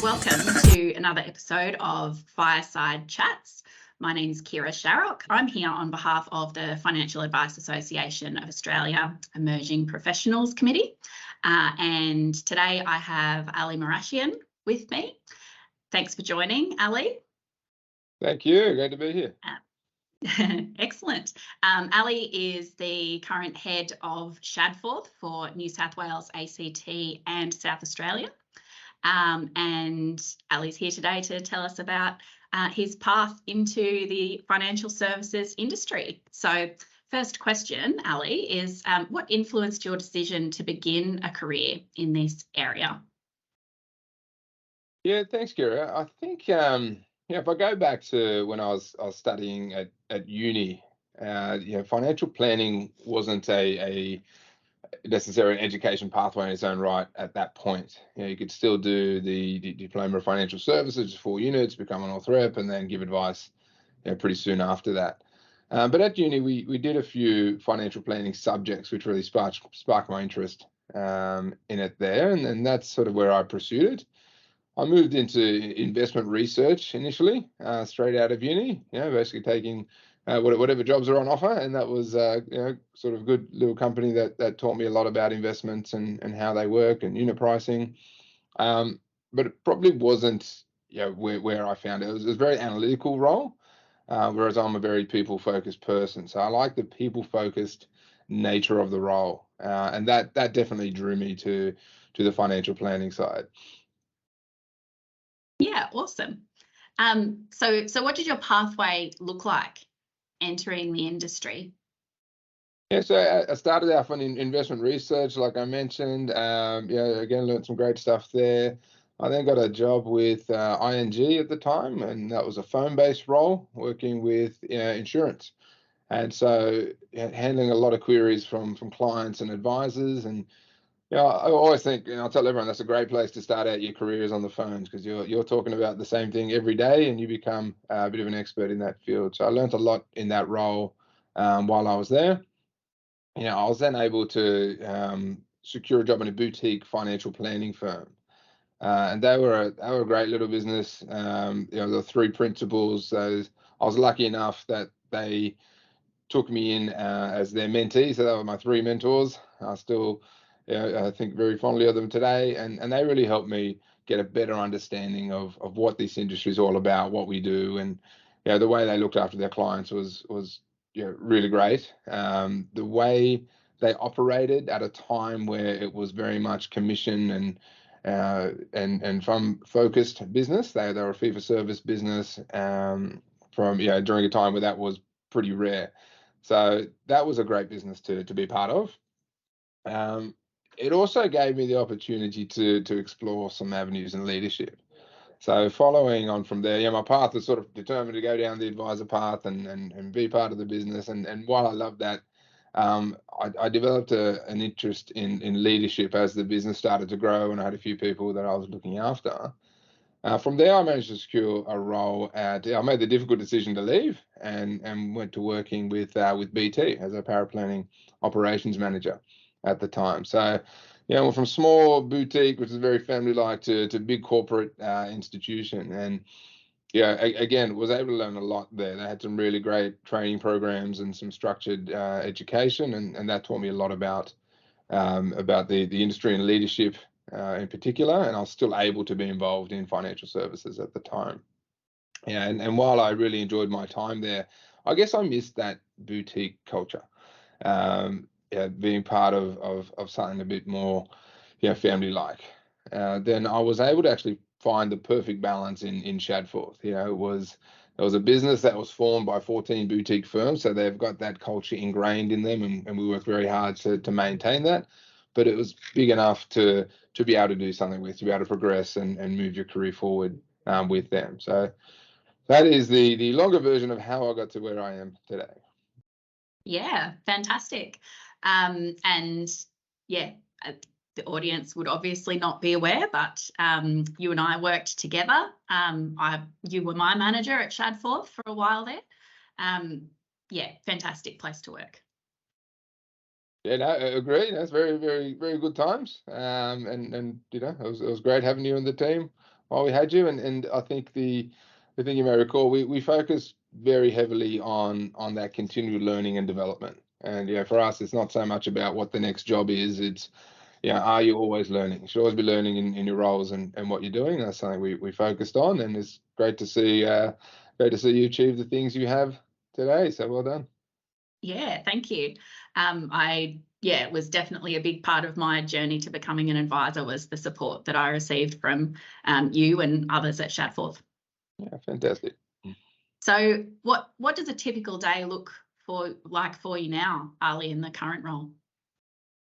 Welcome to another episode of Fireside Chats. My name is Kirra Sharrock. I'm here on behalf of the Financial Advice Association of Australia Emerging Professionals Committee. And today I have Ali Marashian with me. Thanks for joining, Ali. Thank you. Great to be here. Excellent. Ali is the current head of Shadforth for New South Wales, ACT and South Australia. And Ali's here today to tell us about his path into the financial services industry. So first question, Ali, is what influenced your decision to begin a career in this area? Yeah, thanks, Kirra. I think if I go back to when I was studying at uni, financial planning wasn't a necessary education pathway in its own right at that point. You could still do the Diploma of Financial Services, 4 units, become an author rep, and then give advice pretty soon after that. But at uni, we did a few financial planning subjects, which really sparked my interest in it there, and that's sort of where I pursued it. I moved into investment research initially, straight out of uni, basically taking whatever jobs are on offer. And that was, sort of a good little company that taught me a lot about investments and how they work and unit pricing. But it probably wasn't, where I found it. It was a very analytical role, whereas I'm a very people-focused person. So I like the people-focused nature of the role. And that definitely drew me to the financial planning side. Yeah, awesome. So what did your pathway look like entering the industry? Yeah, so I started off on investment research, like I mentioned. Again, learned some great stuff there. I then got a job with ING at the time, and that was a phone-based role working with insurance. And so handling a lot of queries from clients and advisors. And I always think, I tell everyone that's a great place to start out your careers on the phones, because you're talking about the same thing every day, and you become a bit of an expert in that field. So I learned a lot in that role while I was there. I was then able to secure a job in a boutique financial planning firm, and they were a great little business. The 3 principals. I was lucky enough that they took me in as their mentee, so they were my 3 mentors. I still, I think very fondly of them today, and they really helped me get a better understanding of what this industry is all about, what we do, and the way they looked after their clients was really great. The way they operated at a time where it was very much commission and from focused business. They were a fee for service business from during a time where that was pretty rare. So that was a great business to be part of. It also gave me the opportunity to explore some avenues in leadership. So following on from there, my path was sort of determined to go down the advisor path and be part of the business. And while I loved that, I developed an interest in leadership as the business started to grow, and I had a few people that I was looking after. From there, I managed to secure a role I made the difficult decision to leave and went to working with BT as a paraplanning operations manager at the time. So, went from small boutique, which is very family-like, to big corporate institution. And again, was able to learn a lot there. They had some really great training programs and some structured education, and that taught me a lot about the industry and leadership in particular. And I was still able to be involved in financial services at the time. And while I really enjoyed my time there, I guess I missed that boutique culture. Being part of something a bit more family-like. Then I was able to actually find the perfect balance in Shadforth. It was a business that was formed by 14 boutique firms, so they've got that culture ingrained in them, and we work very hard to maintain that. But it was big enough to be able to do something with, to be able to progress and move your career forward with them. So that is the longer version of how I got to where I am today. Yeah, fantastic. The audience would obviously not be aware, but you and I worked together. You were my manager at Shadforth for a while there. Fantastic place to work. Yeah, no, I agree. That's very, very, very good times. And it was great having you on the team. while we had you, and I think the thing you may recall, we focus very heavily on that continued learning and development. And for us, it's not so much about what the next job is. It's are you always learning? You should always be learning in your roles and what you're doing. That's something we focused on, and it's great to see you achieve the things you have today. So well done. Yeah, thank you. It was definitely a big part of my journey to becoming an advisor, was the support that I received from you and others at Shadforth. Yeah, fantastic. So what does a typical day look like for you now, Ali, in the current role?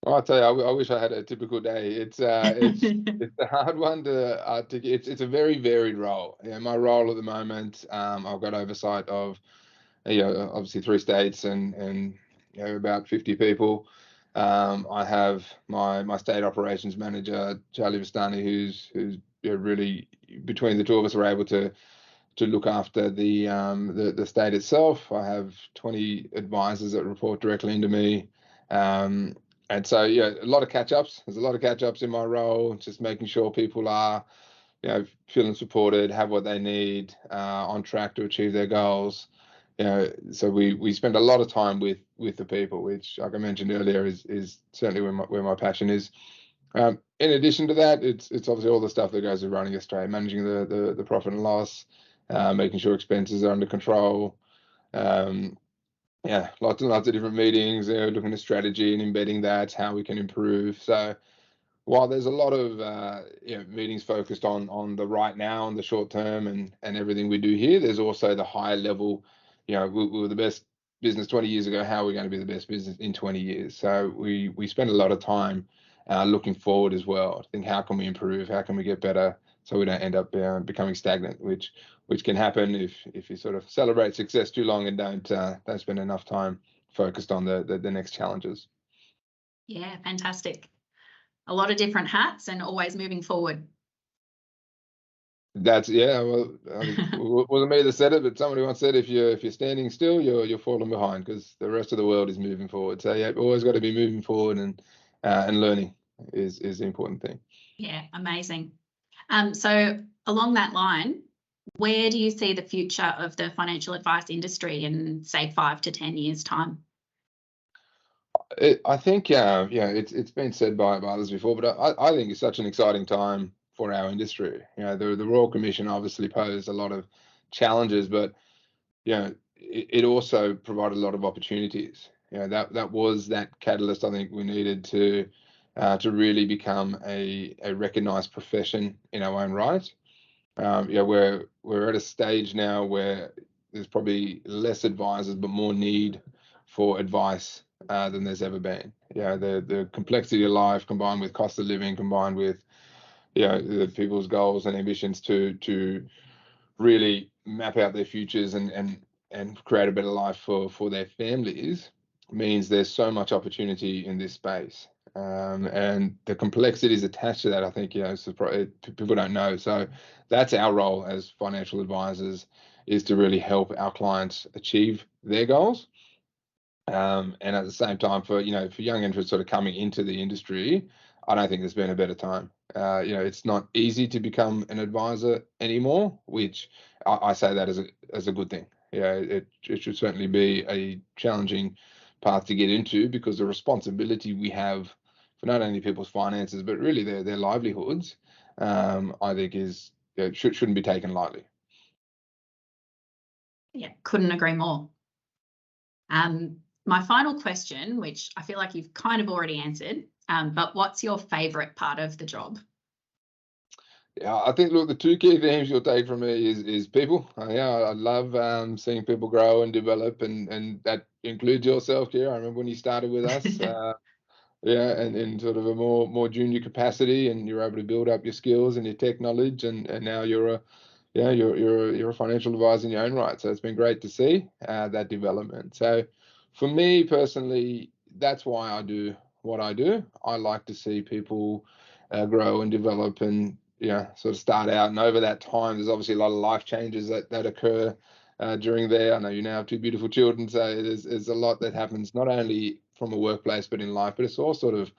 Well, I'll tell you, I wish I had a typical day. It's a hard one to articulate. It's a very varied role. My role at the moment, I've got oversight of obviously 3 states and about 50 people. I have my state operations manager, Charlie Vistani, who's really, between the two of us, are able to look after the state itself. I have 20 advisors that report directly into me. And so, a lot of catch-ups. There's a lot of catch-ups in my role, just making sure people are, feeling supported, have what they need, on track to achieve their goals. So we spend a lot of time with the people, which, like I mentioned earlier, is certainly where my passion is. In addition to that, it's obviously all the stuff that goes with running Australia, managing the profit and loss, making sure expenses are under control. Lots and lots of different meetings, looking at strategy and embedding that, how we can improve. So while there's a lot of meetings focused on the right now and the short term and everything we do here, there's also the higher level. We were the best business 20 years ago. How are we going to be the best business in 20 years? So we spend a lot of time looking forward as well. I think, how can we improve? How can we get better so we don't end up becoming stagnant, which can happen if you sort of celebrate success too long and don't spend enough time focused on the next challenges. Yeah, fantastic. A lot of different hats and always moving forward. Well, I think it wasn't me that said it, but somebody once said, if you're standing still, you're falling behind, because the rest of the world is moving forward. So always got to be moving forward, and learning is the important thing. Yeah, amazing. So along that line, where do you see the future of the financial advice industry in, say, 5 to 10 years' time? I think it's been said by others before, but I think it's such an exciting time for our industry. The Royal Commission obviously posed a lot of challenges, but it also provided a lot of opportunities. That was that catalyst I think we needed to really become a recognised profession in our own right. We're at a stage now where there's probably less advisors, but more need for advice than there's ever been. The complexity of life, combined with cost of living, combined with the people's goals and ambitions to really map out their futures and create a better life for their families, means there's so much opportunity in this space. And the complexities attached to that, I think, people don't know. So that's our role as financial advisors, is to really help our clients achieve their goals. And at the same time, for young entrants sort of coming into the industry, I don't think there's been a better time. It's not easy to become an advisor anymore, which I say that as a good thing. It should certainly be a challenging path to get into, because the responsibility we have for not only people's finances, but really their livelihoods, I think shouldn't be taken lightly. Yeah, couldn't agree more. My final question, which I feel like you've kind of already answered, but what's your favourite part of the job? Yeah, I think, look, the two key themes you'll take from me is people. I love seeing people grow and develop, and that includes yourself, Kirra. I remember when you started with us, and in sort of a more junior capacity, and you're able to build up your skills and your tech knowledge, and now you're a financial advisor in your own right. So it's been great to see that development. So for me personally, that's why I do what I do. I like to see people grow and develop, and sort of start out, and over that time, there's obviously a lot of life changes that occur during there. I know you now have 2 beautiful children, so there's a lot that happens, not only from a workplace but in life. But it's all sort of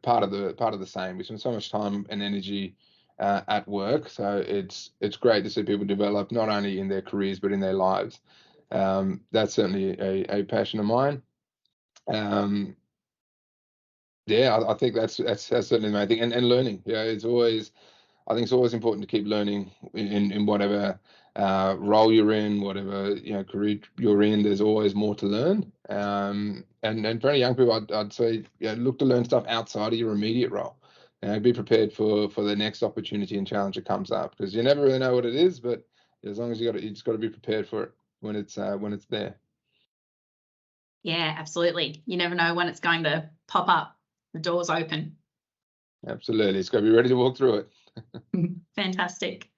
part of the same. We spend so much time and energy at work. So it's great to see people develop not only in their careers but in their lives. That's certainly a passion of mine. Yeah, I think that's certainly the main thing, and learning. Yeah, I think it's always important to keep learning in whatever role you're in, whatever career you're in. There's always more to learn. And for any young people, I'd say look to learn stuff outside of your immediate role. Be prepared for the next opportunity and challenge that comes up, because you never really know what it is. But as long as you just got to be prepared for it when it's there. Yeah, absolutely. You never know when it's going to pop up. The door's open. Absolutely, it's got to be ready to walk through it. Fantastic.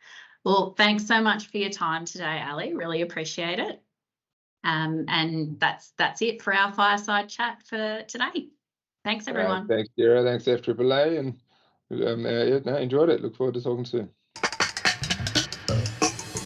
Well, thanks so much for your time today, Ali. Really appreciate it. And that's it for our fireside chat for today. Thanks, everyone. Thanks, Kirra. Thanks, FAAA, and enjoyed it. Look forward to talking soon.